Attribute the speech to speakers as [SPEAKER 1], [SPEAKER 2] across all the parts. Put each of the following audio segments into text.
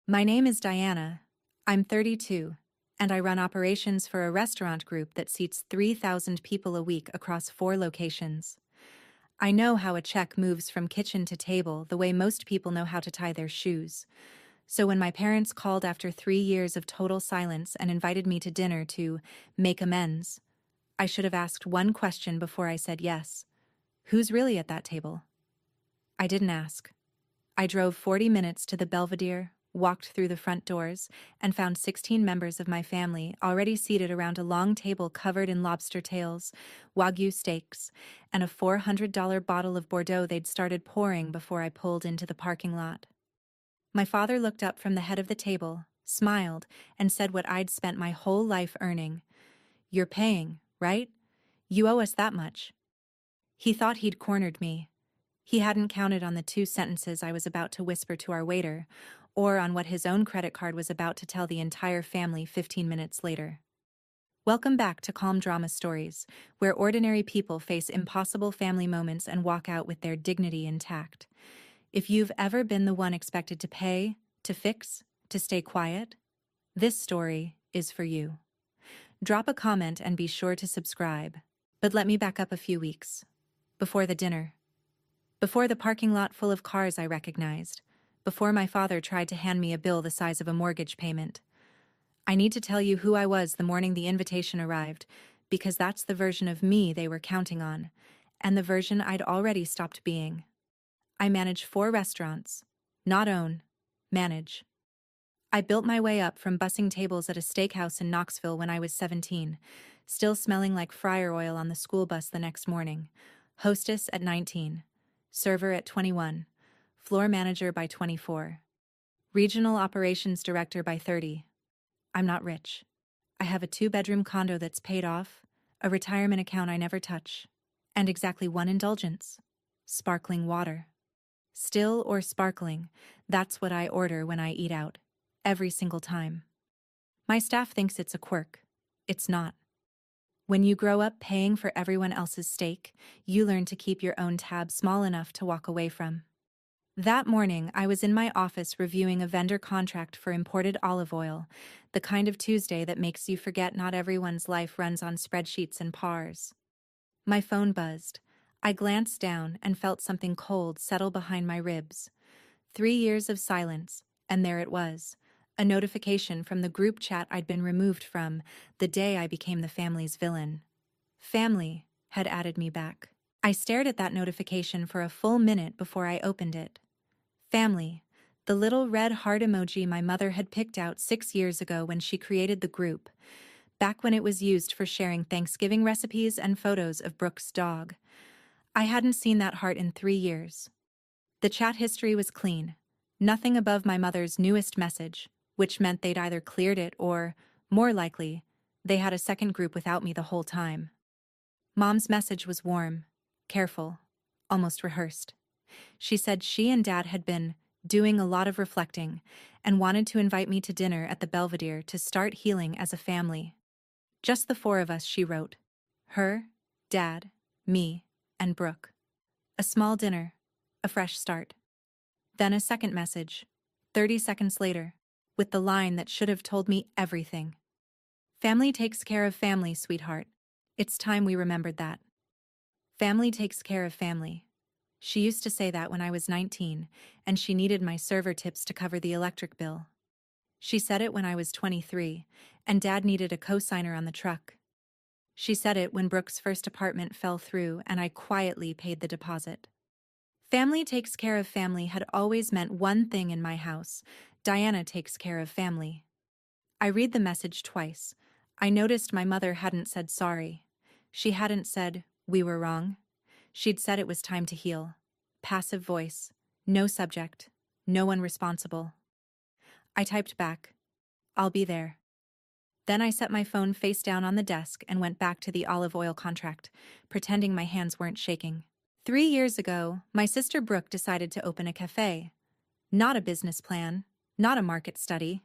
[SPEAKER 1] My name is Diana. I'm 32, and I run operations for a restaurant group that seats 3,000 people a week across 4 locations. I know how a check moves from kitchen to table the way most people know how to tie their shoes. So when my parents called after 3 years of total silence and invited me to dinner to make amends, I should have asked one question before I said yes. Who's really at that table? I didn't ask. I drove 40 minutes to the Belvedere, walked through the front doors, and found 16 members of my family already seated around a long table covered in lobster tails, Wagyu steaks, and a $400 bottle of Bordeaux they'd started pouring before I pulled into the parking lot. My father looked up from the head of the table, smiled, and said what I'd spent my whole life earning. "You're paying, right? You owe us that much." He thought he'd cornered me. He hadn't counted on the 2 sentences I was about to whisper to our waiter, or on what his own credit card was about to tell the entire family 15 minutes later. Welcome back to Calm Drama Stories, where ordinary people face impossible family moments and walk out with their dignity intact. If you've ever been the one expected to pay, to fix, to stay quiet, this story is for you. Drop a comment and be sure to subscribe. But let me back up a few weeks. Before the dinner. Before the parking lot full of cars I recognized. Before my father tried to hand me a bill the size of a mortgage payment. I need to tell you who I was the morning the invitation arrived, because that's the version of me they were counting on, and the version I'd already stopped being. I manage 4 restaurants. Not own. Manage. I built my way up from bussing tables at a steakhouse in Knoxville when I was 17, still smelling like fryer oil on the school bus the next morning, hostess at 19, server at 21, floor manager by 24, regional operations director by 30. I'm not rich. I have a 2-bedroom condo that's paid off, a retirement account I never touch, and exactly 1 indulgence: sparkling water. Still or sparkling, that's what I order when I eat out. Every single time. My staff thinks it's a quirk. It's not. When you grow up paying for everyone else's steak, you learn to keep your own tab small enough to walk away from. That morning, I was in my office reviewing a vendor contract for imported olive oil, the kind of Tuesday that makes you forget not everyone's life runs on spreadsheets and pars. My phone buzzed. I glanced down and felt something cold settle behind my ribs. 3 years of silence, and there it was. A notification from the group chat I'd been removed from the day I became the family's villain. Family had added me back. I stared at that notification for a full minute before I opened it. Family, the little red heart emoji my mother had picked out 6 years ago when she created the group, back when it was used for sharing Thanksgiving recipes and photos of Brooke's dog. I hadn't seen that heart in 3 years. The chat history was clean. Nothing above my mother's newest message, which meant they'd either cleared it or, more likely, they had a second group without me the whole time. Mom's message was warm, careful, almost rehearsed. She said she and Dad had been doing a lot of reflecting and wanted to invite me to dinner at the Belvedere to start healing as a family. Just the 4 of us, she wrote. Her, Dad, me, and Brooke. A small dinner, a fresh start. Then a second message, 30 seconds later, with the line that should have told me everything. Family takes care of family, sweetheart. It's time we remembered that. Family takes care of family. She used to say that when I was 19, and she needed my server tips to cover the electric bill. She said it when I was 23, and Dad needed a cosigner on the truck. She said it when Brooke's first apartment fell through and I quietly paid the deposit. Family takes care of family had always meant one thing in my house: Diana takes care of family. I read the message twice. I noticed my mother hadn't said sorry. She hadn't said, "We were wrong." She'd said it was time to heal. Passive voice. No subject. No one responsible. I typed back, "I'll be there." Then I set my phone face down on the desk and went back to the olive oil contract, pretending my hands weren't shaking. 3 years ago, my sister Brooke decided to open a cafe. Not a business plan, not a market study.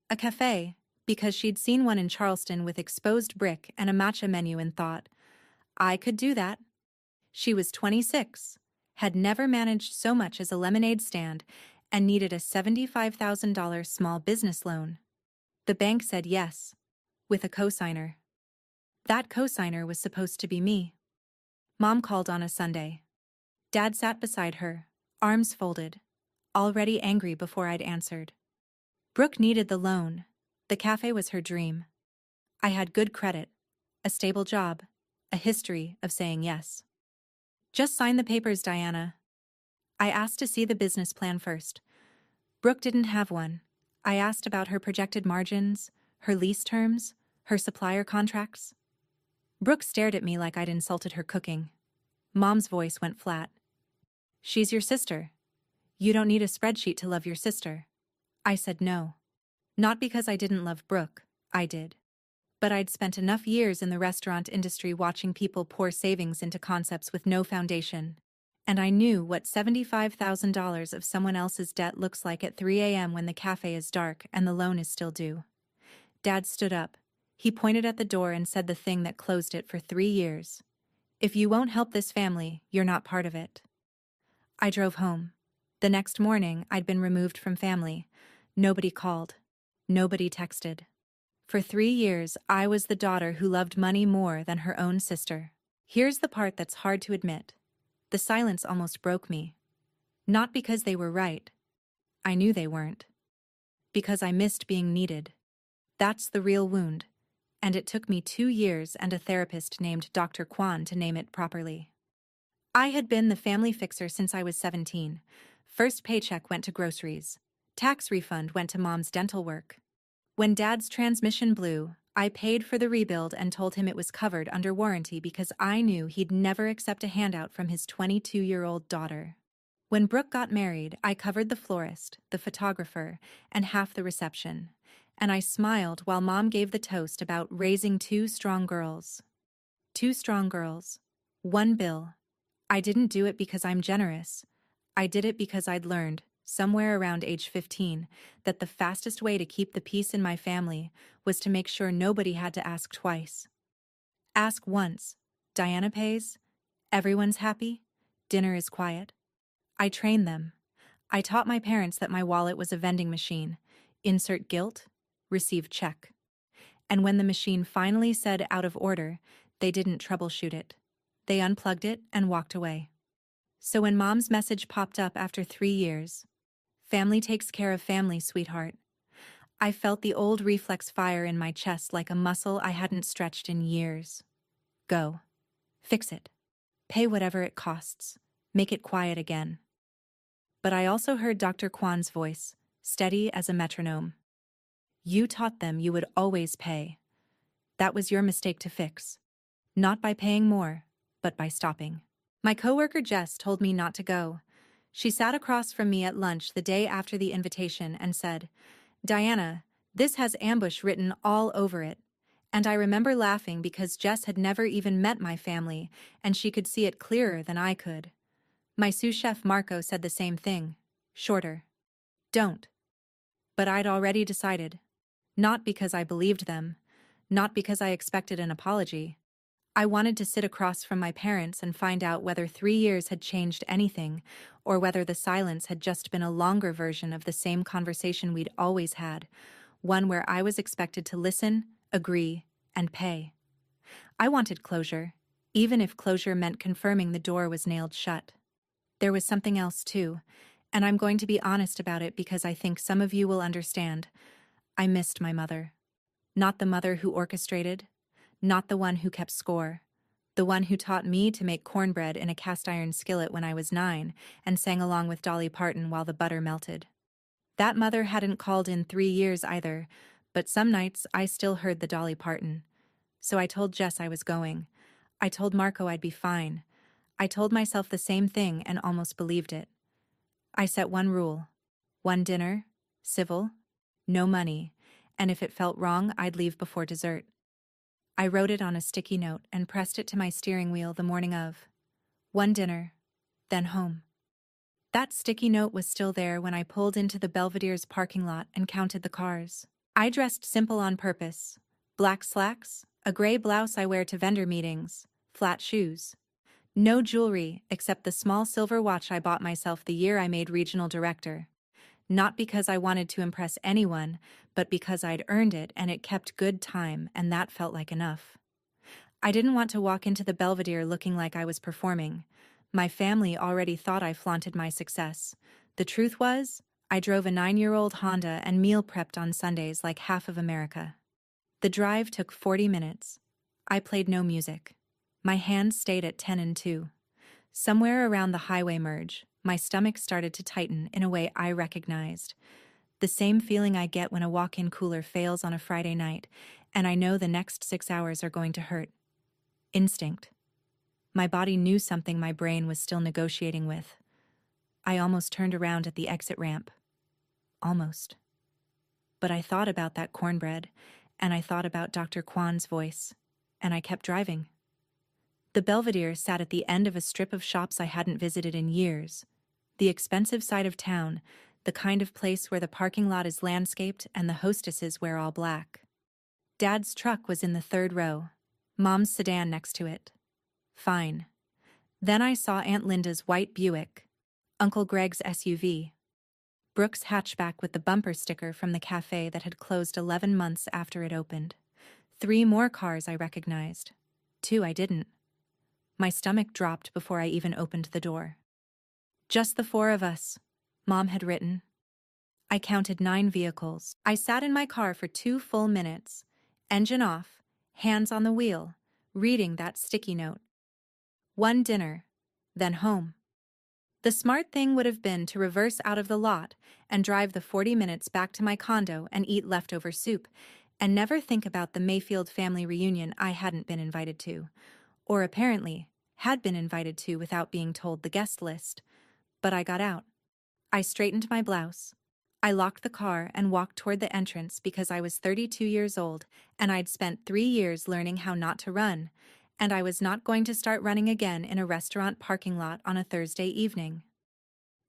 [SPEAKER 1] A cafe, because she'd seen one in Charleston with exposed brick and a matcha menu and thought, I could do that. She was 26, had never managed so much as a lemonade stand, and needed a $75,000 small business loan. The bank said yes, with a cosigner. That cosigner was supposed to be me. Mom called on a Sunday. Dad sat beside her, arms folded, already angry before I'd answered. Brooke needed the loan. The cafe was her dream. I had good credit, a stable job, a history of saying yes. Just sign the papers, Diana. I asked to see the business plan first. Brooke didn't have one. I asked about her projected margins, her lease terms, her supplier contracts. Brooke stared at me like I'd insulted her cooking. Mom's voice went flat. She's your sister. You don't need a spreadsheet to love your sister. I said no. Not because I didn't love Brooke, I did. But I'd spent enough years in the restaurant industry watching people pour savings into concepts with no foundation. And I knew what $75,000 of someone else's debt looks like at 3 a.m. when the cafe is dark and the loan is still due. Dad stood up. He pointed at the door and said the thing that closed it for 3 years. If you won't help this family, you're not part of it. I drove home. The next morning, I'd been removed from family. Nobody called. Nobody texted. For 3 years, I was the daughter who loved money more than her own sister. Here's the part that's hard to admit. The silence almost broke me. Not because they were right. I knew they weren't. Because I missed being needed. That's the real wound. And it took me 2 years and a therapist named Dr. Kwan to name it properly. I had been the family fixer since I was 17. First paycheck went to groceries. Tax refund went to Mom's dental work. When Dad's transmission blew, I paid for the rebuild and told him it was covered under warranty because I knew he'd never accept a handout from his 22-year-old daughter. When Brooke got married, I covered the florist, the photographer, and half the reception. And I smiled while Mom gave the toast about raising 2 strong girls. 2 strong girls. 1 bill. I didn't do it because I'm generous. I did it because I'd learned, somewhere around age 15, that the fastest way to keep the peace in my family was to make sure nobody had to ask twice. Ask once. Diana pays. Everyone's happy. Dinner is quiet. I trained them. I taught my parents that my wallet was a vending machine. Insert guilt. Receive check. And when the machine finally said out of order, they didn't troubleshoot it. They unplugged it and walked away. So when Mom's message popped up after 3 years, family takes care of family, sweetheart, I felt the old reflex fire in my chest like a muscle I hadn't stretched in years. Go. Fix it. Pay whatever it costs. Make it quiet again. But I also heard Dr. Kwan's voice, steady as a metronome. You taught them you would always pay. That was your mistake to fix. Not by paying more, but by stopping. My coworker Jess told me not to go. She sat across from me at lunch the day after the invitation and said, Diana, this has ambush written all over it. And I remember laughing because Jess had never even met my family, and she could see it clearer than I could. My sous chef Marco said the same thing, shorter. Don't. But I'd already decided. Not because I believed them, not because I expected an apology. I wanted to sit across from my parents and find out whether 3 years had changed anything, or whether the silence had just been a longer version of the same conversation we'd always had, one where I was expected to listen, agree, and pay. I wanted closure, even if closure meant confirming the door was nailed shut. There was something else too, and I'm going to be honest about it because I think some of you will understand. I missed my mother. Not the mother who orchestrated, not the one who kept score, the one who taught me to make cornbread in a cast-iron skillet when I was 9 and sang along with Dolly Parton while the butter melted. That mother hadn't called in 3 years either, but some nights I still heard the Dolly Parton. So I told Jess I was going. I told Marco I'd be fine. I told myself the same thing and almost believed it. I set one rule. 1 dinner, civil, no money, and if it felt wrong, I'd leave before dessert. I wrote it on a sticky note and pressed it to my steering wheel the morning of. 1 dinner, then home. That sticky note was still there when I pulled into the Belvedere's parking lot and counted the cars. I dressed simple on purpose. Black slacks, a gray blouse I wear to vendor meetings, flat shoes. No jewelry except the small silver watch I bought myself the year I made regional director. Not because I wanted to impress anyone, but because I'd earned it and it kept good time, and that felt like enough. I didn't want to walk into the Belvedere looking like I was performing. My family already thought I flaunted my success. The truth was, I drove a 9-year-old Honda and meal prepped on Sundays like half of America. The drive took 40 minutes. I played no music. My hands stayed at 10 and 2. Somewhere around the highway merge, my stomach started to tighten in a way I recognized. The same feeling I get when a walk-in cooler fails on a Friday night, and I know the next 6 hours are going to hurt. Instinct. My body knew something my brain was still negotiating with. I almost turned around at the exit ramp. Almost. But I thought about that cornbread, and I thought about Dr. Kwan's voice, and I kept driving. The Belvedere sat at the end of a strip of shops I hadn't visited in years. The expensive side of town, the kind of place where the parking lot is landscaped and the hostesses wear all black. Dad's truck was in the 3rd row, Mom's sedan next to it. Fine. Then I saw Aunt Linda's white Buick, Uncle Greg's SUV, Brooke's hatchback with the bumper sticker from the cafe that had closed 11 months after it opened. 3 more cars I recognized. 2 I didn't. My stomach dropped before I even opened the door. Just the 4 of us, Mom had written. I counted 9 vehicles. I sat in my car for 2 full minutes, engine off, hands on the wheel, reading that sticky note. 1 dinner, then home. The smart thing would have been to reverse out of the lot and drive the 40 minutes back to my condo and eat leftover soup, and never think about the Mayfield family reunion I hadn't been invited to, or apparently had been invited to without being told the guest list. But I got out. I straightened my blouse. I locked the car and walked toward the entrance because I was 32 years old and I'd spent 3 years learning how not to run, and I was not going to start running again in a restaurant parking lot on a Thursday evening.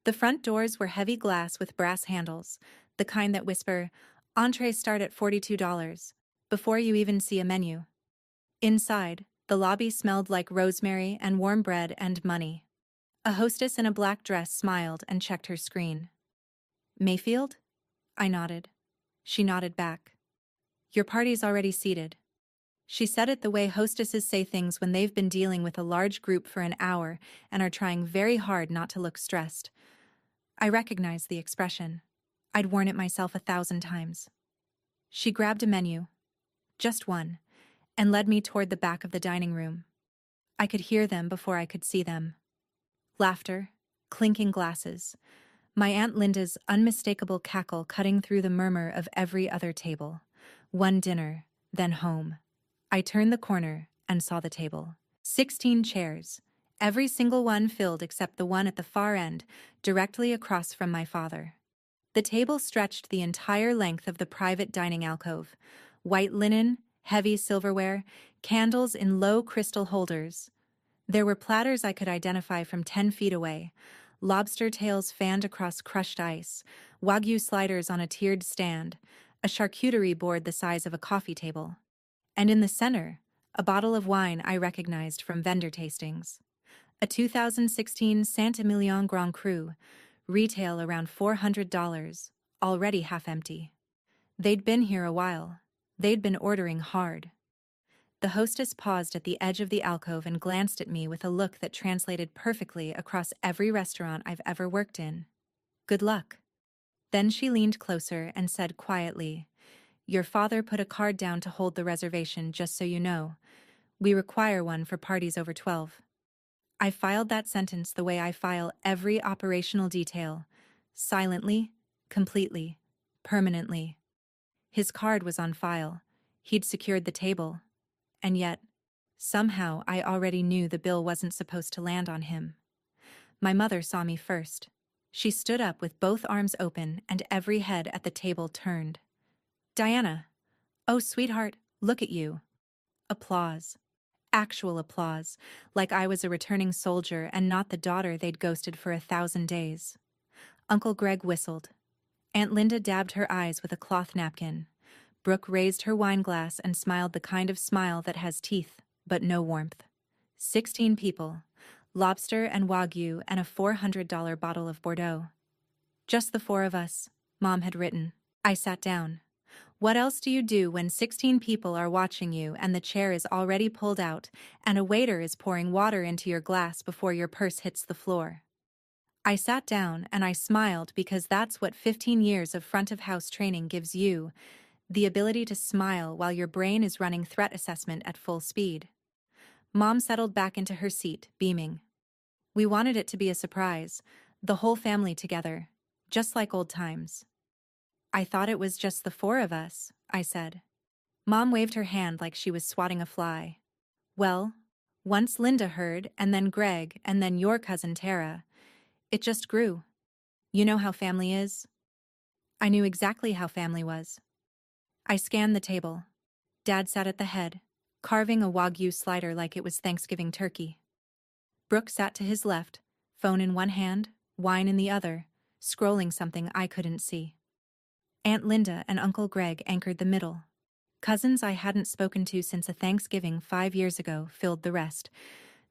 [SPEAKER 1] The front doors were heavy glass with brass handles, the kind that whisper, "Entrees start at $42," before you even see a menu. Inside, the lobby smelled like rosemary and warm bread and money. A hostess in a black dress smiled and checked her screen. "Mayfield?" I nodded. She nodded back. "Your party's already seated." She said it the way hostesses say things when they've been dealing with a large group for an hour and are trying very hard not to look stressed. I recognized the expression. I'd worn it myself 1,000 times. She grabbed a menu, just one, and led me toward the back of the dining room. I could hear them before I could see them. Laughter, clinking glasses, my Aunt Linda's unmistakable cackle cutting through the murmur of every other table. 1 dinner, then home. I turned the corner and saw the table. 16 chairs, every single one filled except the one at the far end, directly across from my father. The table stretched the entire length of the private dining alcove. White linen, heavy silverware, candles in low crystal holders. There were platters I could identify from 10 feet away. Lobster tails fanned across crushed ice, Wagyu sliders on a tiered stand, a charcuterie board the size of a coffee table. And in the center, a bottle of wine I recognized from vendor tastings. A 2016 Saint-Emilion Grand Cru, retail around $400, already half empty. They'd been here a while. They'd been ordering hard. The hostess paused at the edge of the alcove and glanced at me with a look that translated perfectly across every restaurant I've ever worked in. "Good luck." Then she leaned closer and said quietly, "Your father put a card down to hold the reservation, just so you know. We require one for parties over 12. I filed that sentence the way I file every operational detail. Silently, completely, permanently. His card was on file. He'd secured the table. And yet, somehow I already knew the bill wasn't supposed to land on him. My mother saw me first. She stood up with both arms open and every head at the table turned. "Diana. Oh, sweetheart, look at you." Applause. Actual applause, like I was a returning soldier and not the daughter they'd ghosted for 1,000 days. Uncle Greg whistled. Aunt Linda dabbed her eyes with a cloth napkin. Brooke raised her wine glass and smiled the kind of smile that has teeth, but no warmth. 16 people, lobster and Wagyu and a $400 bottle of Bordeaux. Just the 4 of us, Mom had written. I sat down. What else do you do when 16 people are watching you and the chair is already pulled out and a waiter is pouring water into your glass before your purse hits the floor? I sat down and I smiled because that's what 15 years of front-of-house training gives you, the ability to smile while your brain is running threat assessment at full speed. Mom settled back into her seat, beaming. We wanted it to be a surprise, the whole family together, just like old times. I thought it was just the four of us, I said. Mom waved her hand like she was swatting a fly. Well, once Linda heard, and then Greg, and then your cousin Tara. It just grew. You know how family is? I knew exactly how family was. I scanned the table. Dad sat at the head, carving a Wagyu slider like it was Thanksgiving turkey. Brooke sat to his left, phone in one hand, wine in the other, scrolling something I couldn't see. Aunt Linda and Uncle Greg anchored the middle. Cousins I hadn't spoken to since a Thanksgiving 5 years ago filled the rest.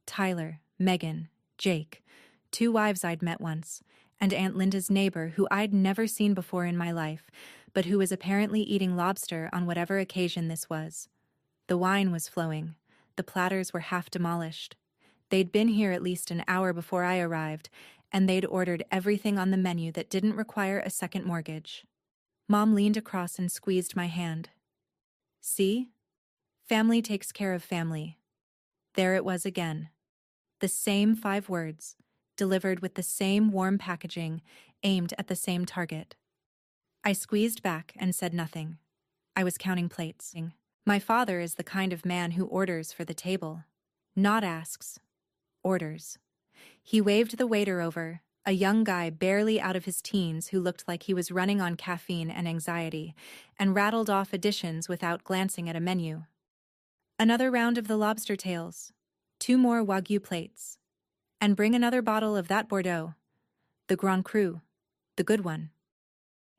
[SPEAKER 1] Tyler, Megan, Jake, 2 wives I'd met once, and Aunt Linda's neighbor who I'd never seen before in my life, but who was apparently eating lobster on whatever occasion this was. The wine was flowing. The platters were half demolished. They'd been here at least an hour before I arrived, and they'd ordered everything on the menu that didn't require a second mortgage. Mom leaned across and squeezed my hand. See? Family takes care of family. There it was again. The same 5 words, delivered with the same warm packaging, aimed at the same target. I squeezed back and said nothing. I was counting plates. My father is the kind of man who orders for the table. Not asks. Orders. He waved the waiter over, a young guy barely out of his teens who looked like he was running on caffeine and anxiety, and rattled off additions without glancing at a menu. Another round of the lobster tails, 2 more Wagyu plates, and bring another bottle of that Bordeaux, the Grand Cru, the good one.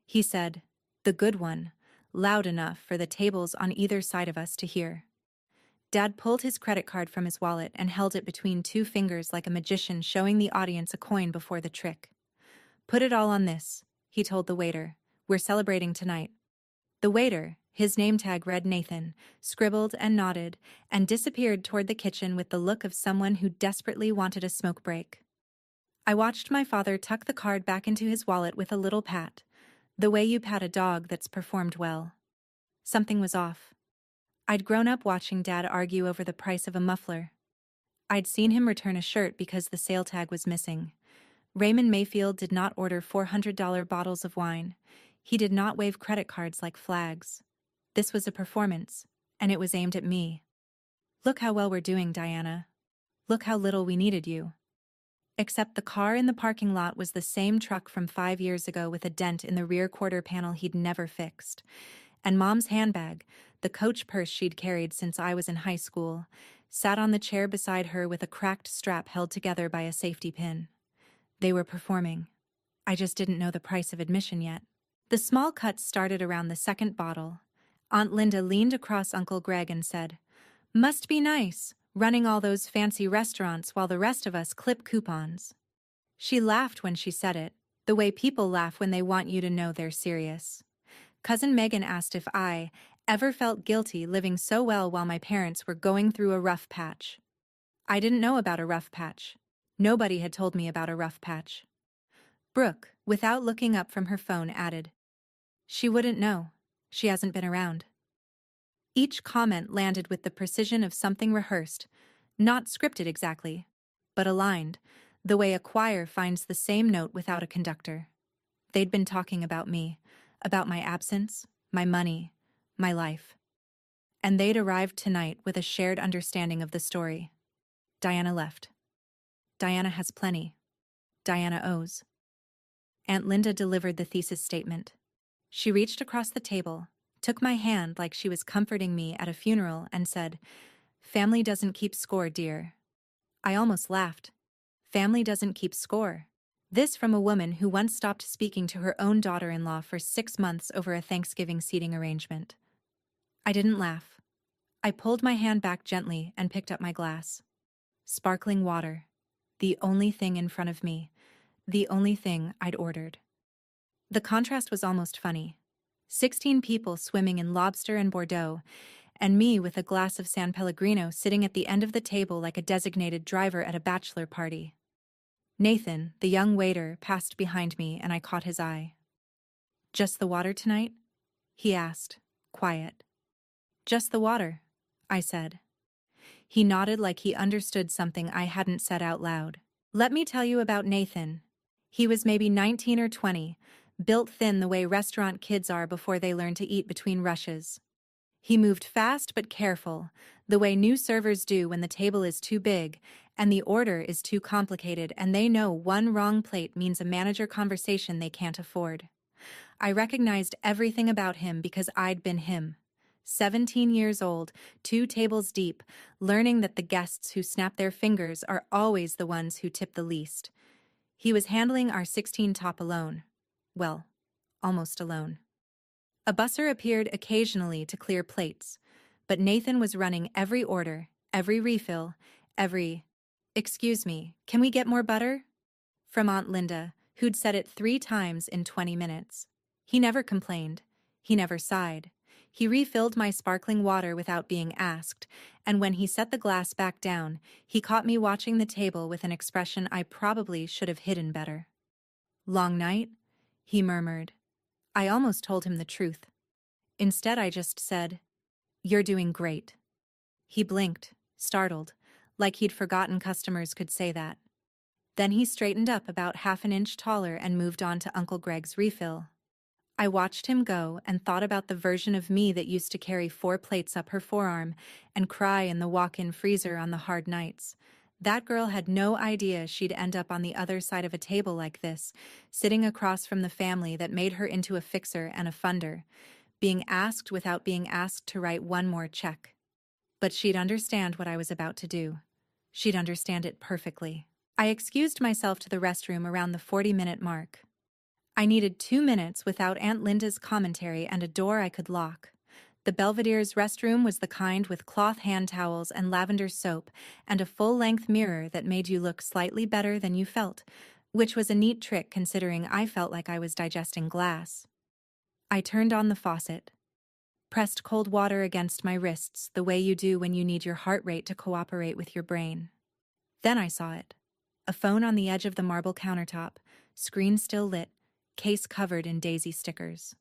[SPEAKER 1] He said, the good one, loud enough for the tables on either side of us to hear. Dad pulled his credit card from his wallet and held it between 2 fingers like a magician showing the audience a coin before the trick. Put it all on this, he told the waiter. We're celebrating tonight. The waiter, his name tag read Nathan, scribbled and nodded, and disappeared toward the kitchen with the look of someone who desperately wanted a smoke break. I watched my father tuck the card back into his wallet with a little pat, the way you pat a dog that's performed well. Something was off. I'd grown up watching Dad argue over the price of a muffler. I'd seen him return a shirt because the sale tag was missing. Raymond Mayfield did not order $400 bottles of wine. He did not wave credit cards like flags. This was a performance, and it was aimed at me. Look how well we're doing, Diana. Look how little we needed you. Except the car in the parking lot was the same truck from 5 years ago with a dent in the rear quarter panel he'd never fixed. And Mom's handbag, the Coach purse she'd carried since I was in high school, sat on the chair beside her with a cracked strap held together by a safety pin. They were performing. I just didn't know the price of admission yet. The small cuts started around the second bottle. Aunt Linda leaned across Uncle Greg and said, "Must be nice, running all those fancy restaurants while the rest of us clip coupons." She laughed when she said it, the way people laugh when they want you to know they're serious. Cousin Megan asked if I ever felt guilty living so well while my parents were going through a rough patch. I didn't know about a rough patch. Nobody had told me about a rough patch. Brooke, without looking up from her phone, added, "She wouldn't know. She hasn't been around." Each comment landed with the precision of something rehearsed, not scripted exactly, but aligned, the way a choir finds the same note without a conductor. They'd been talking about me, about my absence, my money, my life. And they'd arrived tonight with a shared understanding of the story. Diana left. Diana has plenty. Diana owes. Aunt Linda delivered the thesis statement. She reached across the table, took my hand like she was comforting me at a funeral, and said, "Family doesn't keep score, dear." I almost laughed. Family doesn't keep score. This from a woman who once stopped speaking to her own daughter-in-law for 6 months over a Thanksgiving seating arrangement. I didn't laugh. I pulled my hand back gently and picked up my glass. Sparkling water. The only thing in front of me. The only thing I'd ordered. The contrast was almost funny. 16 people swimming in lobster and Bordeaux, and me with a glass of San Pellegrino sitting at the end of the table like a designated driver at a bachelor party. Nathan, the young waiter, passed behind me and I caught his eye. "Just the water tonight?" he asked, quiet. "Just the water," I said. He nodded like he understood something I hadn't said out loud. Let me tell you about Nathan. He was maybe 19 or 20, built thin the way restaurant kids are before they learn to eat between rushes. He moved fast but careful, the way new servers do when the table is too big and the order is too complicated and they know one wrong plate means a manager conversation they can't afford. I recognized everything about him because I'd been him. 17 years old, 2 tables deep, learning that the guests who snap their fingers are always the ones who tip the least. He was handling our 16 top alone. Well, almost alone. A busser appeared occasionally to clear plates, but Nathan was running every order, every refill, every, "Excuse me, can we get more butter?" from Aunt Linda, who'd said it 3 times in 20 minutes. He never complained. He never sighed. He refilled my sparkling water without being asked, and when he set the glass back down, he caught me watching the table with an expression I probably should have hidden better. "Long night?" he murmured. I almost told him the truth. Instead, I just said, "You're doing great." He blinked, startled, like he'd forgotten customers could say that. Then he straightened up about half an inch taller and moved on to Uncle Greg's refill. I watched him go and thought about the version of me that used to carry 4 plates up her forearm and cry in the walk-in freezer on the hard nights. That girl had no idea she'd end up on the other side of a table like this, sitting across from the family that made her into a fixer and a funder, being asked without being asked to write one more check. But she'd understand what I was about to do. She'd understand it perfectly. I excused myself to the restroom around the 40-minute mark. I needed 2 minutes without Aunt Linda's commentary and a door I could lock. The Belvedere's restroom was the kind with cloth hand towels and lavender soap and a full-length mirror that made you look slightly better than you felt, which was a neat trick considering I felt like I was digesting glass. I turned on the faucet, pressed cold water against my wrists the way you do when you need your heart rate to cooperate with your brain. Then I saw it. A phone on the edge of the marble countertop, screen still lit, case covered in daisy stickers.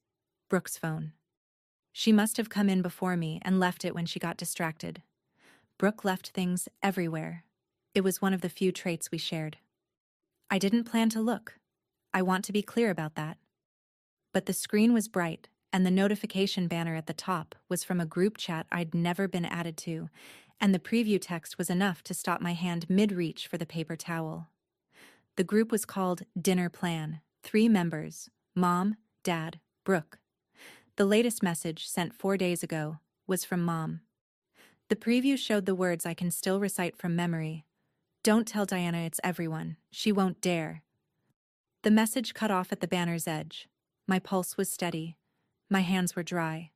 [SPEAKER 1] Brooke's phone. She must have come in before me and left it when she got distracted. Brooke left things everywhere. It was one of the few traits we shared. I didn't plan to look. I want to be clear about that. But the screen was bright, and the notification banner at the top was from a group chat I'd never been added to, and the preview text was enough to stop my hand mid-reach for the paper towel. The group was called Dinner Plan. 3 members, Mom, Dad, Brooke. The latest message, sent 4 days ago, was from Mom. The preview showed the words I can still recite from memory. "Don't tell Diana it's everyone. She won't dare." The message cut off at the banner's edge. My pulse was steady. My hands were dry.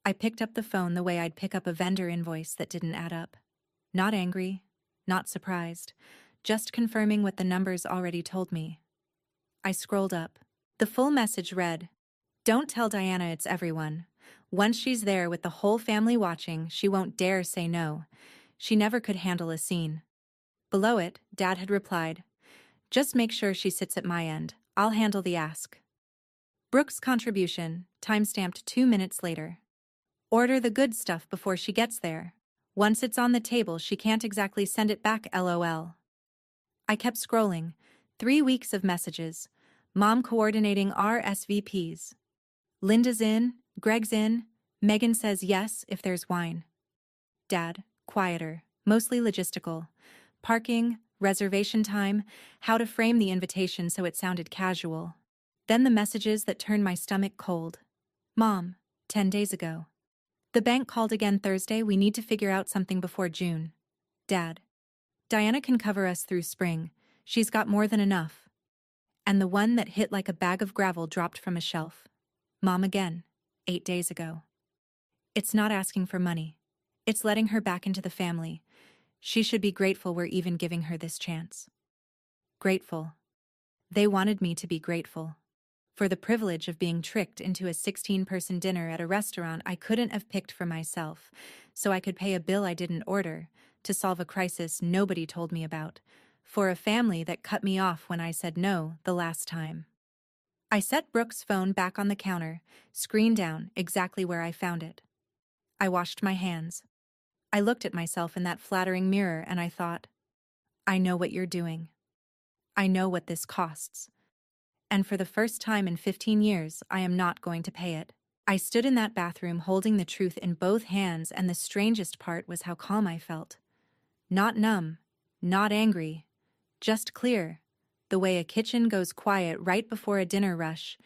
[SPEAKER 1] I picked up the phone the way I'd pick up a vendor invoice that didn't add up. Not angry, not surprised, just confirming what the numbers already told me. I scrolled up. The full message read, "Don't tell Diana it's everyone. Once she's there with the whole family watching, she won't dare say no. She never could handle a scene." Below it, Dad had replied, "Just make sure she sits at my end. I'll handle the ask." Brooke's contribution, timestamped 2 minutes later. "Order the good stuff before she gets there. Once it's on the table, she can't exactly send it back, LOL. I kept scrolling. 3 weeks of messages. Mom coordinating our SVPs. Linda's in, Greg's in, Megan says yes if there's wine. Dad, quieter, mostly logistical. Parking, reservation time, how to frame the invitation so it sounded casual. Then the messages that turned my stomach cold. Mom, 10 days ago. The bank called again Thursday, we need to figure out something before June. Dad, Diana can cover us through spring. She's got more than enough. And the one that hit like a bag of gravel dropped from a shelf. Mom again, 8 days ago. It's not asking for money. It's letting her back into the family. She should be grateful we're even giving her this chance. Grateful. They wanted me to be grateful. for the privilege of being tricked into a 16-person dinner at a restaurant I couldn't have picked for myself, so I could pay a bill I didn't order, to solve a crisis nobody told me about, for a family that cut me off when I said no the last time. I set Brooke's phone back on the counter, screen down exactly where I found it. I washed my hands. I looked at myself in that flattering mirror and I thought, I know what you're doing. I know what this costs. And for the first time in 15 years, I am not going to pay it. I stood in that bathroom holding the truth in both hands, and the strangest part was how calm I felt. Not numb, not angry, just clear, the way a kitchen goes quiet right before a dinner rush,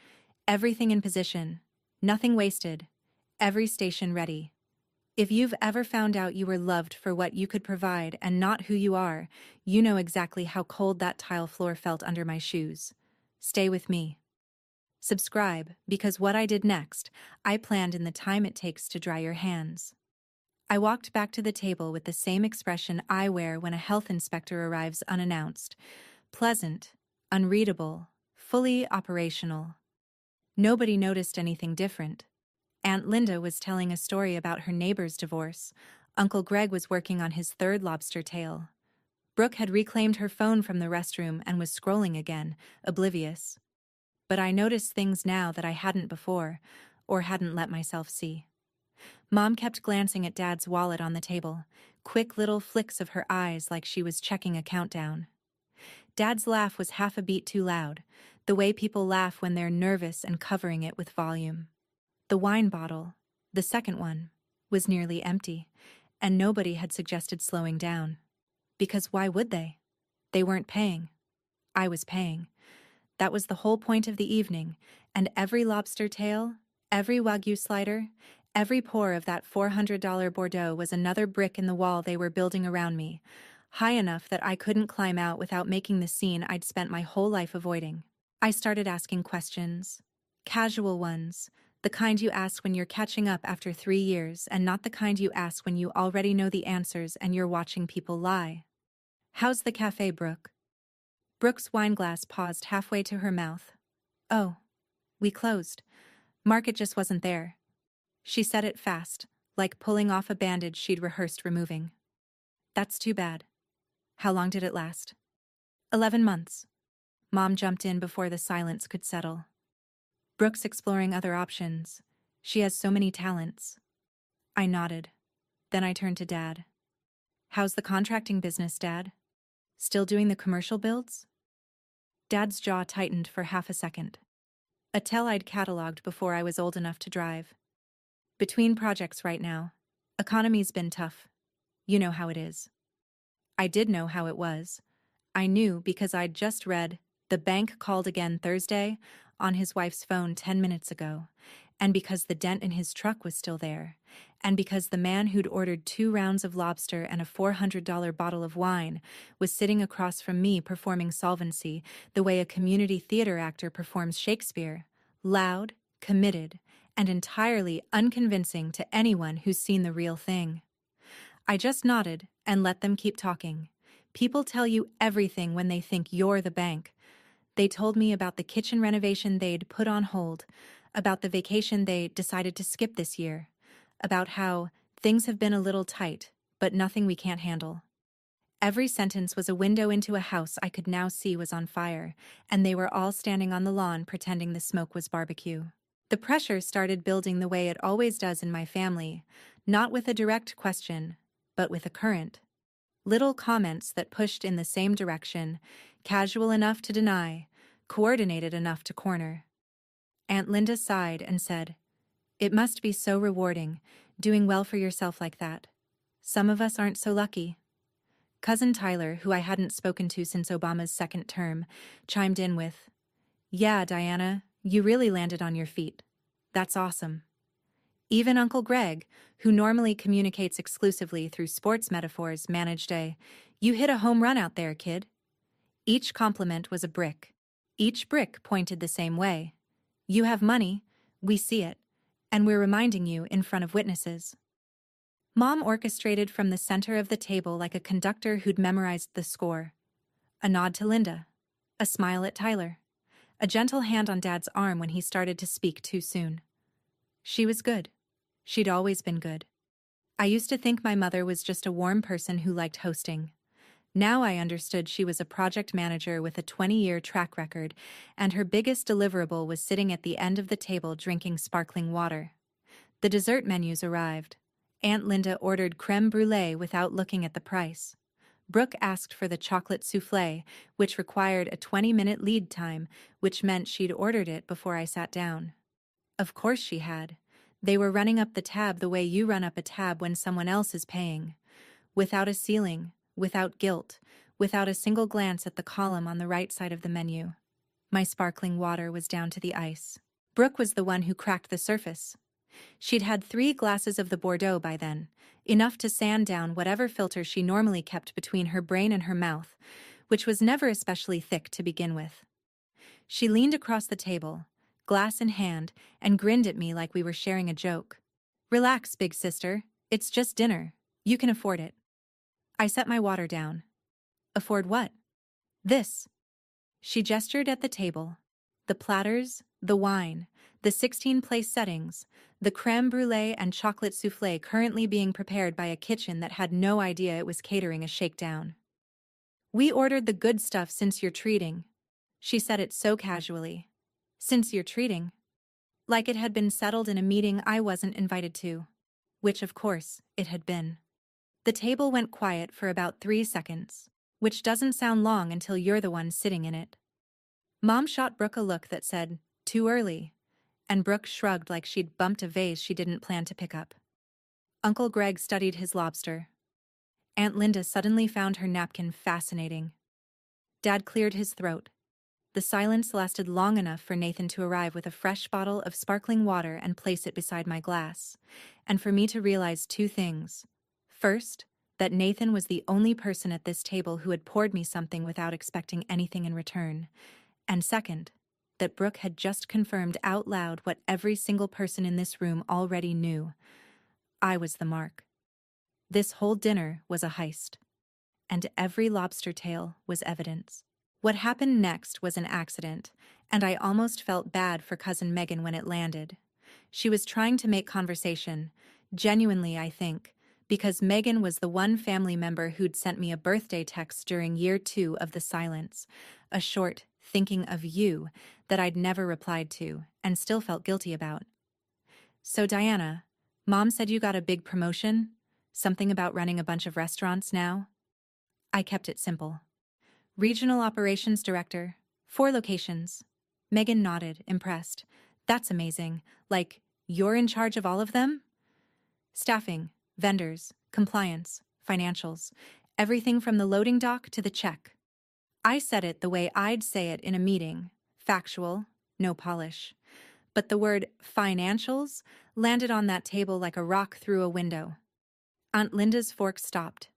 [SPEAKER 1] everything in position, nothing wasted, every station ready. If you've ever found out you were loved for what you could provide and not who you are, you know exactly how cold that tile floor felt under my shoes. Stay with me. Subscribe, because what I did next, I planned in the time it takes to dry your hands. I walked back to the table with the same expression I wear when a health inspector arrives unannounced. Pleasant, unreadable, fully operational. Nobody noticed anything different. Aunt Linda was telling a story about her neighbor's divorce. Uncle Greg was working on his third lobster tail. Brooke had reclaimed her phone from the restroom and was scrolling again, oblivious. But I noticed things now that I hadn't before, or hadn't let myself see. Mom kept glancing at Dad's wallet on the table, quick little flicks of her eyes like she was checking a countdown. Dad's laugh was half a beat too loud, the way people laugh when they're nervous and covering it with volume. The wine bottle, the second one, was nearly empty, and nobody had suggested slowing down. Because why would they? They weren't paying. I was paying. That was the whole point of the evening, and every lobster tail, every Wagyu slider, every pour of that $400 Bordeaux was another brick in the wall they were building around me, high enough that I couldn't climb out without making the scene I'd spent my whole life avoiding. I started asking questions. Casual ones, the kind you ask when you're catching up after 3 years, and not the kind you ask when you already know the answers and you're watching people lie. How's the cafe, Brooke? Brooke's wineglass paused halfway to her mouth. Oh, we closed. Market just wasn't there. She said it fast, like pulling off a bandage she'd rehearsed removing. That's too bad. How long did it last? 11 months. Mom jumped in before the silence could settle. Brooke's exploring other options. She has so many talents. I nodded. Then I turned to Dad. How's the contracting business, Dad? Still doing the commercial builds? Dad's jaw tightened for half a second. A tell I'd cataloged before I was old enough to drive. Between projects right now. Economy's been tough. You know how it is. I did know how it was. I knew because I'd just read, "The bank called again Thursday," on his wife's phone 10 minutes ago, and because the dent in his truck was still there, and because the man who'd ordered 2 rounds of lobster and a $400 bottle of wine was sitting across from me performing Solvency the way a community theater actor performs Shakespeare, loud, committed, and entirely unconvincing to anyone who's seen the real thing. I just nodded and let them keep talking. People tell you everything when they think you're the bank. They told me about the kitchen renovation they'd put on hold, about the vacation they decided to skip this year, about how things have been a little tight, but nothing we can't handle. Every sentence was a window into a house I could now see was on fire, and they were all standing on the lawn pretending the smoke was barbecue. The pressure started building the way it always does in my family, not with a direct question, but with a current. Little comments that pushed in the same direction, casual enough to deny, coordinated enough to corner. Aunt Linda sighed and said, "It must be so rewarding, doing well for yourself like that. Some of us aren't so lucky." Cousin Tyler, who I hadn't spoken to since Obama's second term, chimed in with, "Yeah, Diana, you really landed on your feet. That's awesome." Even Uncle Greg, who normally communicates exclusively through sports metaphors, managed a, "You hit a home run out there, kid." Each compliment was a brick. Each brick pointed the same way. You have money, we see it, and we're reminding you in front of witnesses. Mom orchestrated from the center of the table like a conductor who'd memorized the score. A nod to Linda. A smile at Tyler. a gentle hand on Dad's arm when he started to speak too soon. She was good. She'd always been good. I used to think my mother was just a warm person who liked hosting. Now I understood she was a project manager with a 20-year track record, and her biggest deliverable was sitting at the end of the table drinking sparkling water. The dessert menus arrived. Aunt Linda ordered crème brûlée without looking at the price. Brooke asked for the chocolate soufflé, which required a 20-minute lead time, which meant she'd ordered it before I sat down. Of course she had. They were running up the tab the way you run up a tab when someone else is paying. Without a ceiling, without guilt, without a single glance at the column on the right side of the menu. My sparkling water was down to the ice. Brooke was the one who cracked the surface. She'd had 3 glasses of the Bordeaux by then, enough to sand down whatever filter she normally kept between her brain and her mouth, which was never especially thick to begin with. She leaned across the table, glass in hand, and grinned at me like we were sharing a joke. "Relax, big sister. It's just dinner. You can afford it." I set my water down. "Afford what?" "This." She gestured at the table. The platters, the wine, the 16-place settings, the crème brûlée and chocolate soufflé currently being prepared by a kitchen that had no idea it was catering a shakedown. "We ordered the good stuff since you're treating." She said it so casually. Since you're treating. Like it had been settled in a meeting I wasn't invited to. Which, of course, it had been. The table went quiet for about 3 seconds, which doesn't sound long until you're the one sitting in it. Mom shot Brooke a look that said, "Too early," and Brooke shrugged like she'd bumped a vase she didn't plan to pick up. Uncle Greg studied his lobster. Aunt Linda suddenly found her napkin fascinating. Dad cleared his throat. The silence lasted long enough for Nathan to arrive with a fresh bottle of sparkling water and place it beside my glass, and for me to realize 2 things. First, that Nathan was the only person at this table who had poured me something without expecting anything in return, and second, that Brooke had just confirmed out loud what every single person in this room already knew. I was the mark. This whole dinner was a heist, and every lobster tail was evidence. What happened next was an accident, and I almost felt bad for Cousin Megan when it landed. She was trying to make conversation, genuinely I think, because Megan was the one family member who'd sent me a birthday text during year 2 of the silence, a short "thinking of you" that I'd never replied to and still felt guilty about. "So Diana, Mom said you got a big promotion? Something about running a bunch of restaurants now?" I kept it simple. "Regional Operations Director, 4 locations." Megan nodded, impressed. "That's amazing. Like, you're in charge of all of them?" "Staffing, vendors, compliance, financials, everything from the loading dock to the check." I said it the way I'd say it in a meeting, factual, no polish. But the word financials landed on that table like a rock through a window. Aunt Linda's fork stopped.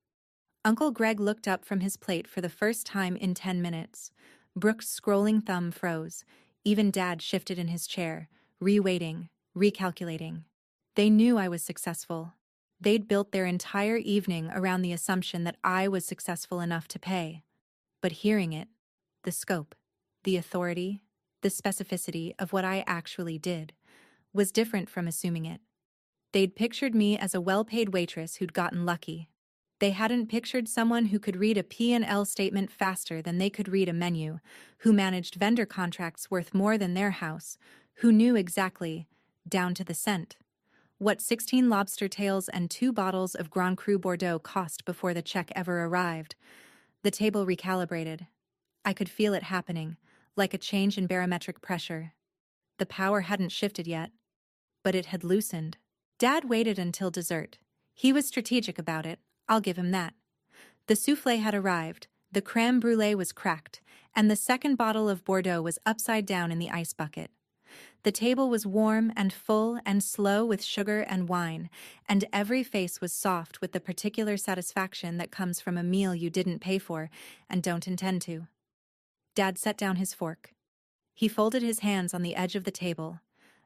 [SPEAKER 1] Uncle Greg looked up from his plate for the first time in 10 minutes. Brooke's scrolling thumb froze. Even Dad shifted in his chair, re-weighting, recalculating. They knew I was successful. They'd built their entire evening around the assumption that I was successful enough to pay. But hearing it, the scope, the authority, the specificity of what I actually did, was different from assuming it. They'd pictured me as a well-paid waitress who'd gotten lucky. They hadn't pictured someone who could read a P&L statement faster than they could read a menu, who managed vendor contracts worth more than their house, who knew exactly, down to the cent, what 16 lobster tails and 2 bottles of Grand Cru Bordeaux cost before the check ever arrived. The table recalibrated. I could feel it happening, like a change in barometric pressure. The power hadn't shifted yet, but it had loosened. Dad waited until dessert. He was strategic about it, I'll give him that. The soufflé had arrived, the crème brûlée was cracked, and the second bottle of Bordeaux was upside down in the ice bucket. The table was warm and full and slow with sugar and wine, and every face was soft with the particular satisfaction that comes from a meal you didn't pay for and don't intend to. Dad set down his fork. He folded his hands on the edge of the table,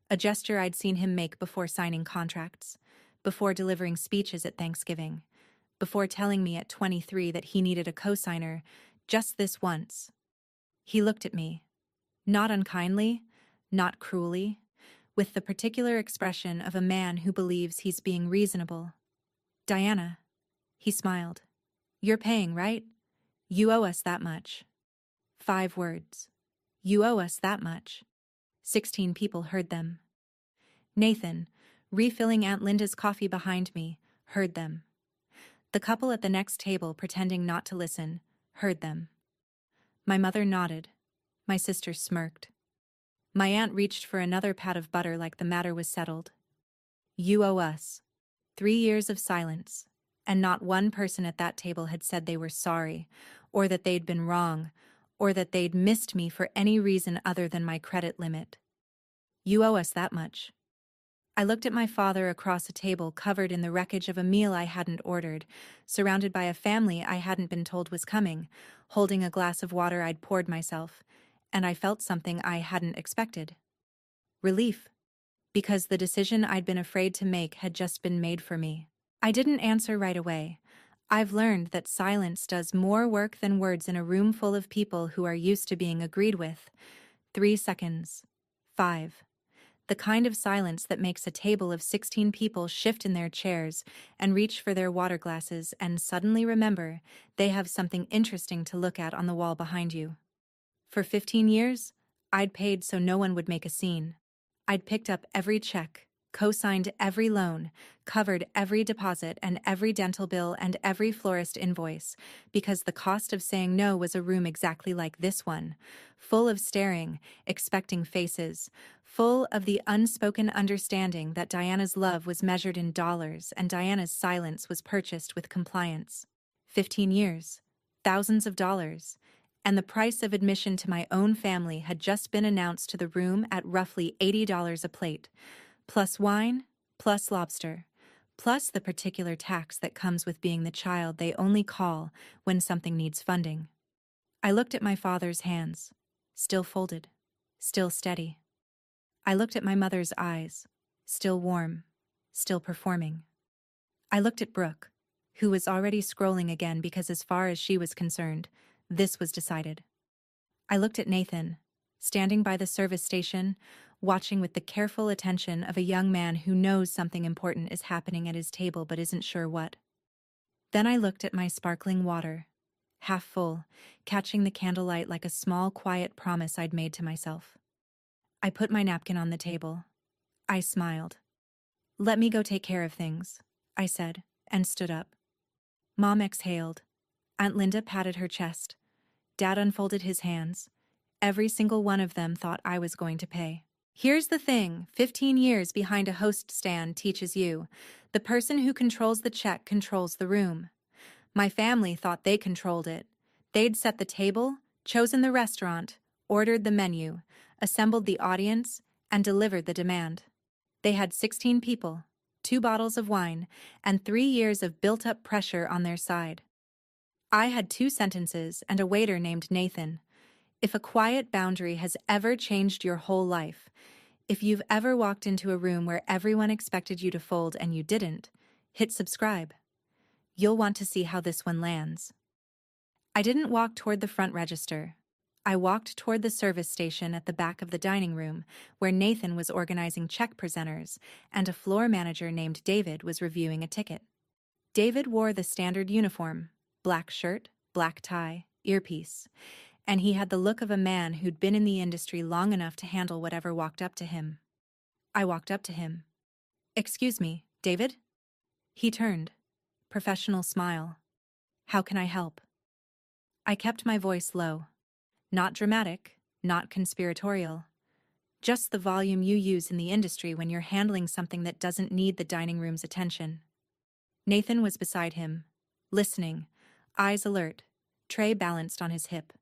[SPEAKER 1] a gesture I'd seen him make before signing contracts, before delivering speeches at Thanksgiving, before telling me at 23 that he needed a co-signer just this once. He looked at me. Not unkindly, not cruelly, with the particular expression of a man who believes he's being reasonable. "Diana," he smiled. "You're paying, right? You owe us that much." 5 words. You owe us that much. 16 people heard them. Nathan, refilling Aunt Linda's coffee behind me, heard them. The couple at the next table, pretending not to listen, heard them. My mother nodded. My sister smirked. My aunt reached for another pat of butter like the matter was settled. You owe us. 3 years of silence, and not one person at that table had said they were sorry, or that they'd been wrong, or that they'd missed me for any reason other than my credit limit. You owe us that much. I looked at my father across a table covered in the wreckage of a meal I hadn't ordered, surrounded by a family I hadn't been told was coming, holding a glass of water I'd poured myself, and I felt something I hadn't expected. Relief. Because the decision I'd been afraid to make had just been made for me. I didn't answer right away. I've learned that silence does more work than words in a room full of people who are used to being agreed with. 3 seconds. 5. The kind of silence that makes a table of 16 people shift in their chairs and reach for their water glasses and suddenly remember they have something interesting to look at on the wall behind you. For 15 years, I'd paid so no one would make a scene. I'd picked up every check, co-signed every loan, covered every deposit and every dental bill and every florist invoice, because the cost of saying no was a room exactly like this one, full of staring, expecting faces, full of the unspoken understanding that Diana's love was measured in dollars and Diana's silence was purchased with compliance. 15 years, thousands of dollars, and the price of admission to my own family had just been announced to the room at roughly $80 a plate, plus wine, plus lobster, plus the particular tax that comes with being the child they only call when something needs funding. I looked at my father's hands, still folded, still steady. I looked at my mother's eyes, still warm, still performing. I looked at Brooke, who was already scrolling again because as far as she was concerned, this was decided. I looked at Nathan, standing by the service station, watching with the careful attention of a young man who knows something important is happening at his table but isn't sure what. Then I looked at my sparkling water, half full, catching the candlelight like a small, quiet promise I'd made to myself. I put my napkin on the table. I smiled. "Let me go take care of things," I said, and stood up. Mom exhaled. Aunt Linda patted her chest. Dad unfolded his hands. Every single one of them thought I was going to pay. Here's the thing, 15 years behind a host stand teaches you. The person who controls the check controls the room. My family thought they controlled it. They'd set the table, chosen the restaurant, ordered the menu, assembled the audience, and delivered the demand. They had 16 people, 2 bottles of wine, and 3 years of built-up pressure on their side. I had 2 sentences and a waiter named Nathan. If a quiet boundary has ever changed your whole life, if you've ever walked into a room where everyone expected you to fold and you didn't, hit subscribe. You'll want to see how this one lands. I didn't walk toward the front register. I walked toward the service station at the back of the dining room, where Nathan was organizing check presenters and a floor manager named David was reviewing a ticket. David wore the standard uniform, black shirt, black tie, earpiece, and he had the look of a man who'd been in the industry long enough to handle whatever walked up to him. I walked up to him. "Excuse me, David?" He turned. Professional smile. "How can I help?" I kept my voice low. Not dramatic, not conspiratorial. Just the volume you use in the industry when you're handling something that doesn't need the dining room's attention. Nathan was beside him, listening, eyes alert, tray balanced on his hip.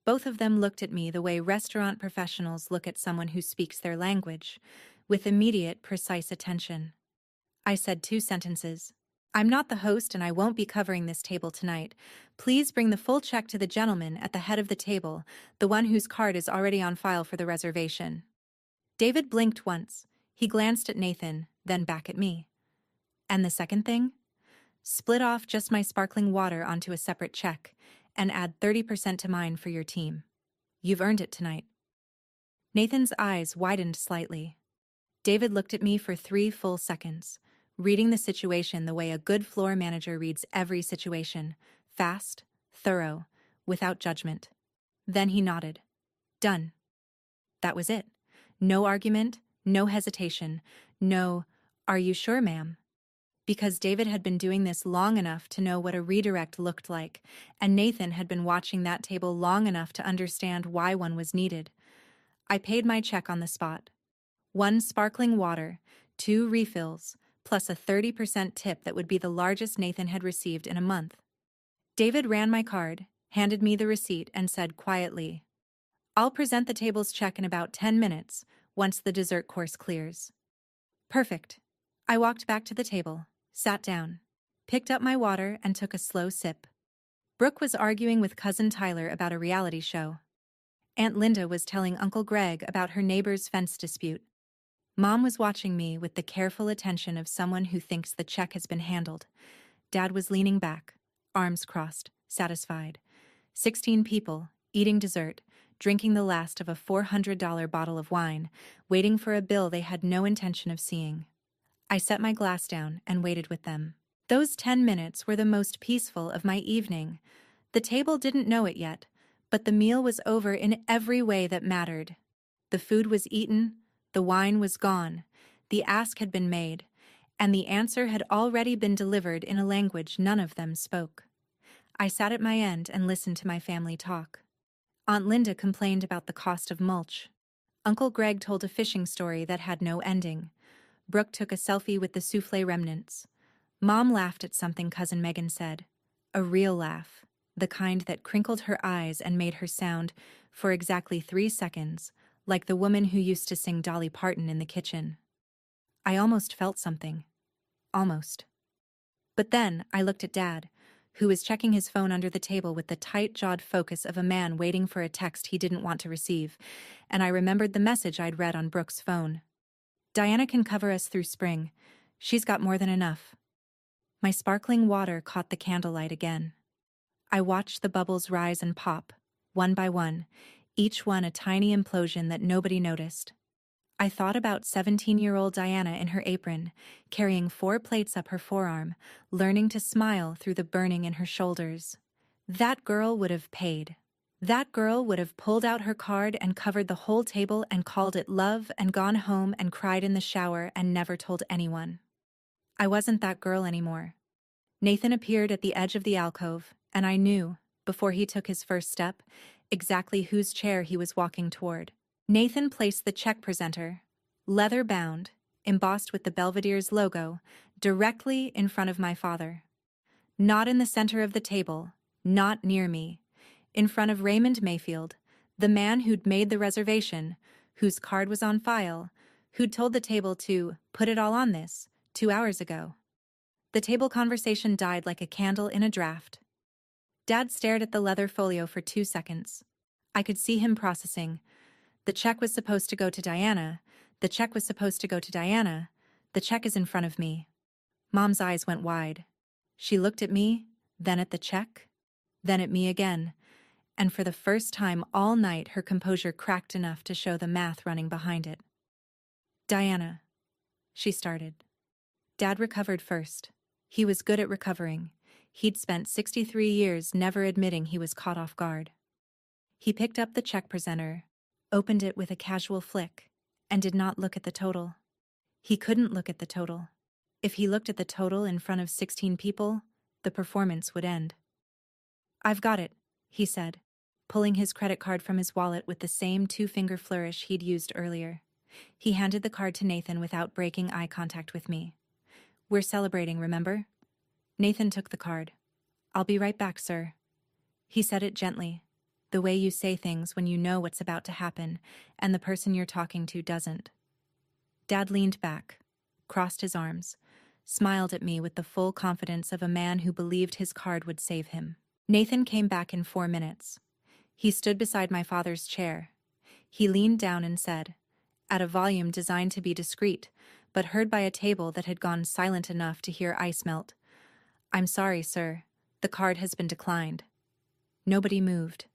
[SPEAKER 1] Both of them looked at me the way restaurant professionals look at someone who speaks their language, with immediate, precise attention. I said 2 sentences. "I'm not the host and I won't be covering this table tonight. Please bring the full check to the gentleman at the head of the table, the one whose card is already on file for the reservation." David blinked once. He glanced at Nathan, then back at me. "And the second thing? Split off just my sparkling water onto a separate check and add 30% to mine for your team. You've earned it tonight." Nathan's eyes widened slightly. David looked at me for 3 full seconds, reading the situation the way a good floor manager reads every situation: fast, thorough, without judgment. Then he nodded. Done. That was it. No argument, no hesitation, no, "Are you sure, ma'am?" Because David had been doing this long enough to know what a redirect looked like, and Nathan had been watching that table long enough to understand why one was needed. I paid my check on the spot. 1 sparkling water, 2 refills, plus a 30% tip that would be the largest Nathan had received in a month. David ran my card, handed me the receipt, and said quietly, "I'll present the table's check in about 10 minutes, once the dessert course clears." Perfect. I walked back to the table, sat down, picked up my water, and took a slow sip. Brooke was arguing with Cousin Tyler about a reality show. Aunt Linda was telling Uncle Greg about her neighbor's fence dispute. Mom was watching me with the careful attention of someone who thinks the check has been handled. Dad was leaning back, arms crossed, satisfied. 16 people, eating dessert, drinking the last of a $400 bottle of wine, waiting for a bill they had no intention of seeing. I set my glass down and waited with them. Those 10 minutes were the most peaceful of my evening. The table didn't know it yet, but the meal was over in every way that mattered. The food was eaten, the wine was gone, the ask had been made, and the answer had already been delivered in a language none of them spoke. I sat at my end and listened to my family talk. Aunt Linda complained about the cost of mulch. Uncle Greg told a fishing story that had no ending. Brooke took a selfie with the souffle remnants. Mom laughed at something Cousin Megan said. A real laugh, the kind that crinkled her eyes and made her sound, for exactly 3 seconds, like the woman who used to sing Dolly Parton in the kitchen. I almost felt something. Almost. But then I looked at Dad, who was checking his phone under the table with the tight-jawed focus of a man waiting for a text he didn't want to receive, and I remembered the message I'd read on Brooke's phone. "Diana can cover us through spring. She's got more than enough." My sparkling water caught the candlelight again. I watched the bubbles rise and pop, one by one, each one a tiny implosion that nobody noticed. I thought about 17-year-old Diana in her apron, carrying 4 plates up her forearm, learning to smile through the burning in her shoulders. That girl would have paid. That girl would have pulled out her card and covered the whole table and called it love and gone home and cried in the shower and never told anyone. I wasn't that girl anymore. Nathan appeared at the edge of the alcove, and I knew, before he took his first step, exactly whose chair he was walking toward. Nathan placed the check presenter, leather-bound, embossed with the Belvedere's logo, directly in front of my father. Not in the center of the table, not near me. In front of Raymond Mayfield, the man who'd made the reservation, whose card was on file, who'd told the table to put it all on this 2 hours ago. The table conversation died like a candle in a draft. Dad stared at the leather folio for 2 seconds. I could see him processing. The check was supposed to go to Diana. The check was supposed to go to Diana. The check is in front of me. Mom's eyes went wide. She looked at me, then at the check, then at me again, and for the first time all night her composure cracked enough to show the math running behind it. "Diana," she started. Dad recovered first. He was good at recovering. He'd spent 63 years never admitting he was caught off guard. He picked up the check presenter, opened it with a casual flick, and did not look at the total. He couldn't look at the total. If he looked at the total in front of 16 people, the performance would end. "I've got it," he said, pulling his credit card from his wallet with the same 2-finger flourish he'd used earlier. He handed the card to Nathan without breaking eye contact with me. "We're celebrating, remember?" Nathan took the card. "I'll be right back, sir." He said it gently, the way you say things when you know what's about to happen, and the person you're talking to doesn't. Dad leaned back, crossed his arms, smiled at me with the full confidence of a man who believed his card would save him. Nathan came back in 4 minutes. He stood beside my father's chair. He leaned down and said, at a volume designed to be discreet, but heard by a table that had gone silent enough to hear ice melt, "I'm sorry, sir. The card has been declined." Nobody moved.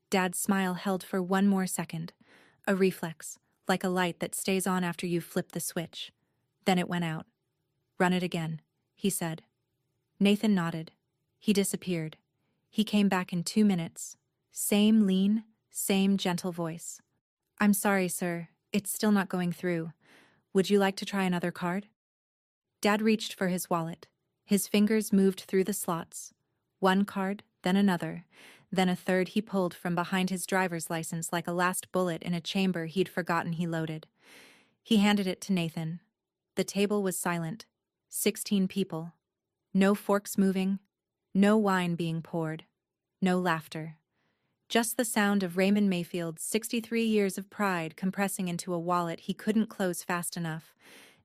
[SPEAKER 1] Dad's smile held for 1 more second, A reflex, like a light that stays on after you flip the switch. Then it went out. "Run it again," he said. Nathan nodded. He disappeared. He came back in 2 minutes. Same lean, same gentle voice. "I'm sorry, sir. It's still not going through. Would you like to try another card?" Dad reached for his wallet. His fingers moved through the slots. One card, then another, then a third he pulled from behind his driver's license like a last bullet in a chamber he'd forgotten he loaded. He handed it to Nathan. The table was silent. 16 people. No forks moving. No wine being poured. No laughter. Just the sound of Raymond Mayfield's 63 years of pride compressing into a wallet he couldn't close fast enough.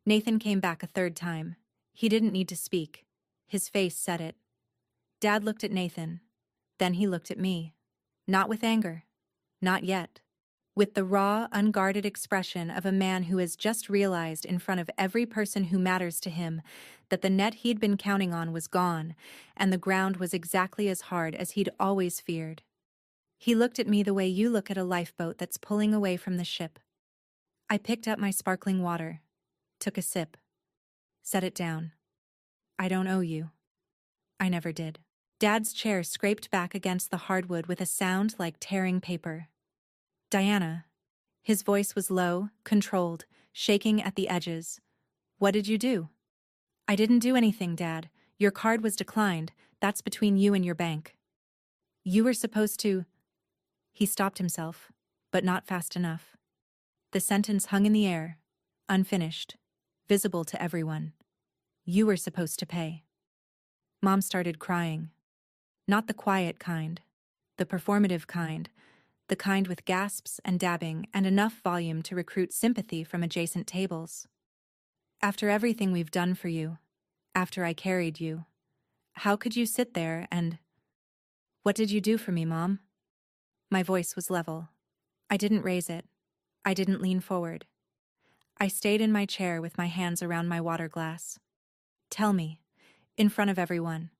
[SPEAKER 1] Nathan came back a third time. He didn't need to speak. His face said it. Dad looked at Nathan. Then he looked at me. Not with anger. Not yet. With the raw, unguarded expression of a man who has just realized in front of every person who matters to him that the net he'd been counting on was gone, and the ground was exactly as hard as he'd always feared. He looked at me the way you look at a lifeboat that's pulling away from the ship. I picked up my sparkling water, took a sip, set it down. "I don't owe you." I never did. Dad's chair scraped back against the hardwood with a sound like tearing paper. "Diana." His voice was low, controlled, shaking at the edges. "What did you do?" "I didn't do anything, Dad. Your card was declined. That's between you and your bank." "You were supposed to—" He stopped himself, but not fast enough. The sentence hung in the air, unfinished, visible to everyone. "You were supposed to pay." Mom started crying. Not the quiet kind, the performative kind, the kind with gasps and dabbing and enough volume to recruit sympathy from adjacent tables. "After everything we've done for you, after I carried you, how could you sit there and—" "What did you do for me, Mom?" My voice was level. I didn't raise it. I didn't lean forward. I stayed in my chair with my hands around my water glass. "Tell me, in front of everyone,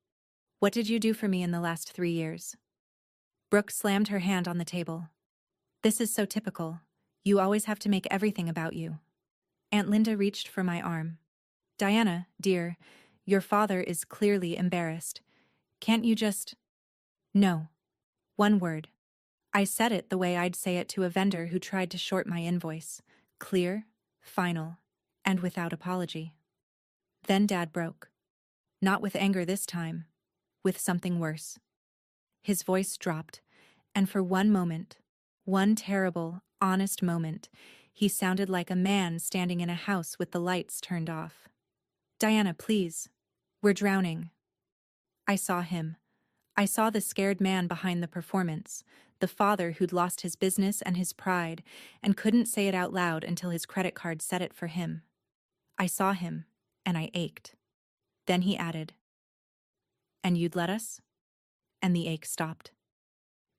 [SPEAKER 1] what did you do for me in the last 3 years?" Brooke slammed her hand on the table. "This is so typical. You always have to make everything about you." Aunt Linda reached for my arm. "Diana, dear, your father is clearly embarrassed. Can't you just—" "No." One word. I said it the way I'd say it to a vendor who tried to short my invoice. Clear, final, and without apology. Then Dad broke. Not with anger this time, with something worse. His voice dropped, and for one moment, one terrible, honest moment, he sounded like a man standing in a house with the lights turned off. "Diana, please. We're drowning." I saw him. I saw the scared man behind the performance, the father who'd lost his business and his pride and couldn't say it out loud until his credit card said it for him. I saw him, and I ached. Then he added, "And you'd let us?" And the ache stopped.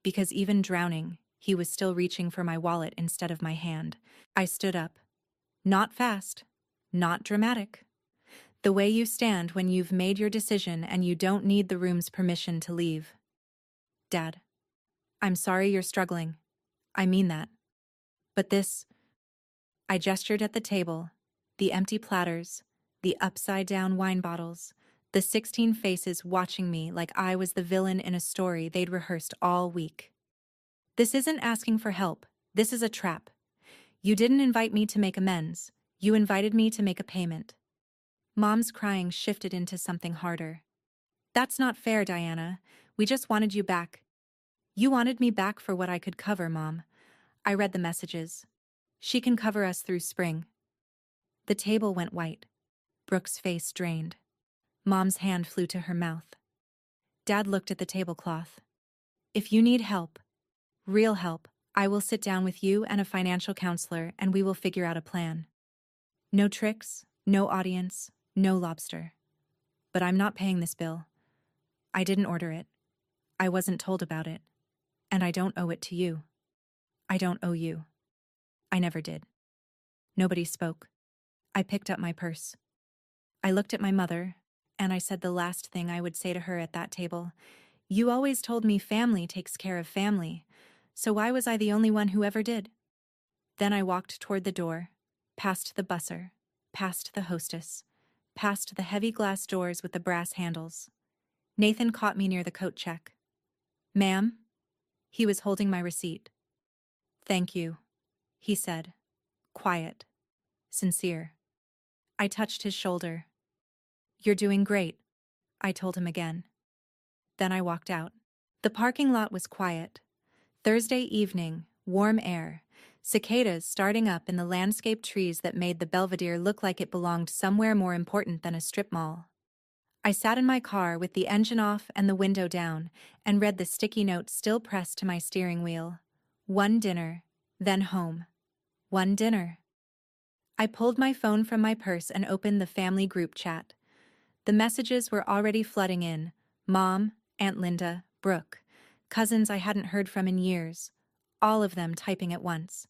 [SPEAKER 1] Because even drowning, he was still reaching for my wallet instead of my hand. I stood up. Not fast, not dramatic. The way you stand when you've made your decision and you don't need the room's permission to leave. "Dad, I'm sorry you're struggling. I mean that. But this—" I gestured at the table, the empty platters, the upside-down wine bottles, the 16 faces watching me like I was the villain in a story they'd rehearsed all week. "This isn't asking for help. This is a trap. You didn't invite me to make amends. You invited me to make a payment." Mom's crying shifted into something harder. "That's not fair, Diana. We just wanted you back." "You wanted me back for what I could cover, Mom." I read the messages. "She can cover us through spring." The table went white. Brooke's face drained. Mom's hand flew to her mouth. Dad looked at the tablecloth. "If you need help, real help, I will sit down with you and a financial counselor and we will figure out a plan. No tricks, no audience, no lobster. But I'm not paying this bill. I didn't order it. I wasn't told about it. And I don't owe it to you. I don't owe you. I never did." Nobody spoke. I picked up my purse. I looked at my mother, and I said the last thing I would say to her at that table. "You always told me family takes care of family, so why was I the only one who ever did?" Then I walked toward the door, past the busser, past the hostess, past the heavy glass doors with the brass handles. Nathan caught me near the coat check. "Ma'am?" He was holding my receipt. "Thank you," he said. Quiet. Sincere. I touched his shoulder. "You're doing great," I told him again. Then I walked out. The parking lot was quiet. Thursday evening, warm air, cicadas starting up in the landscape trees that made the Belvedere look like it belonged somewhere more important than a strip mall. I sat in my car with the engine off and the window down and read the sticky note still pressed to my steering wheel. One dinner, then home. One dinner. I pulled my phone from my purse and opened the family group chat. The messages were already flooding in. Mom, Aunt Linda, Brooke, cousins I hadn't heard from in years, all of them typing at once.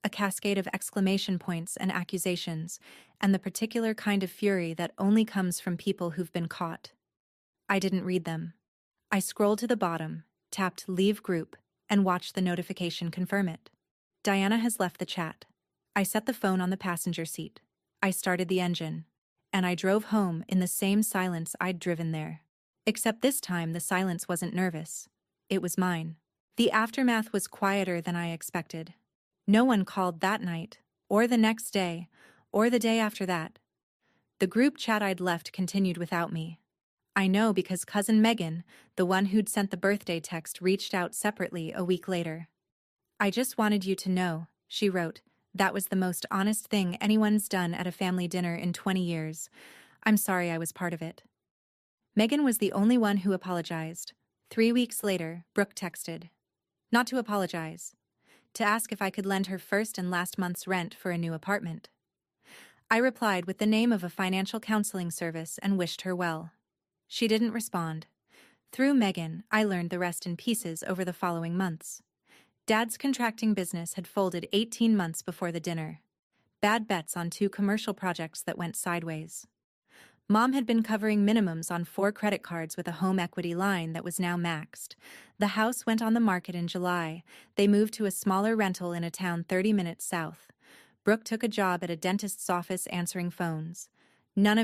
[SPEAKER 1] A cascade of exclamation points and accusations, and the particular kind of fury that only comes from people who've been caught. I didn't read them. I scrolled to the bottom, tapped Leave Group, and watched the notification confirm it. Diana has left the chat. I set the phone on the passenger seat. I started the engine, and I drove home in the same silence I'd driven there. Except this time the silence wasn't nervous. It was mine. The aftermath was quieter than I expected. No one called that night, or the next day, or the day after that. The group chat I'd left continued without me. I know because cousin Megan, the one who'd sent the birthday text, reached out separately a week later. "I just wanted you to know," she wrote, "that was the most honest thing anyone's done at a family dinner in 20 years. I'm sorry I was part of it." Megan was the only one who apologized. 3 weeks later, Brooke texted. Not to apologize. To ask if I could lend her first and last month's rent for a new apartment. I replied with the name of a financial counseling service and wished her well. She didn't respond. Through Megan, I learned the rest in pieces over the following months. Dad's contracting business had folded 18 months before the dinner. Bad bets on 2 commercial projects that went sideways. Mom had been covering minimums on 4 credit cards with a home equity line that was now maxed. The house went on the market in July. They moved to a smaller rental in a town 30 minutes south. Brooke took a job at a dentist's office answering phones. None of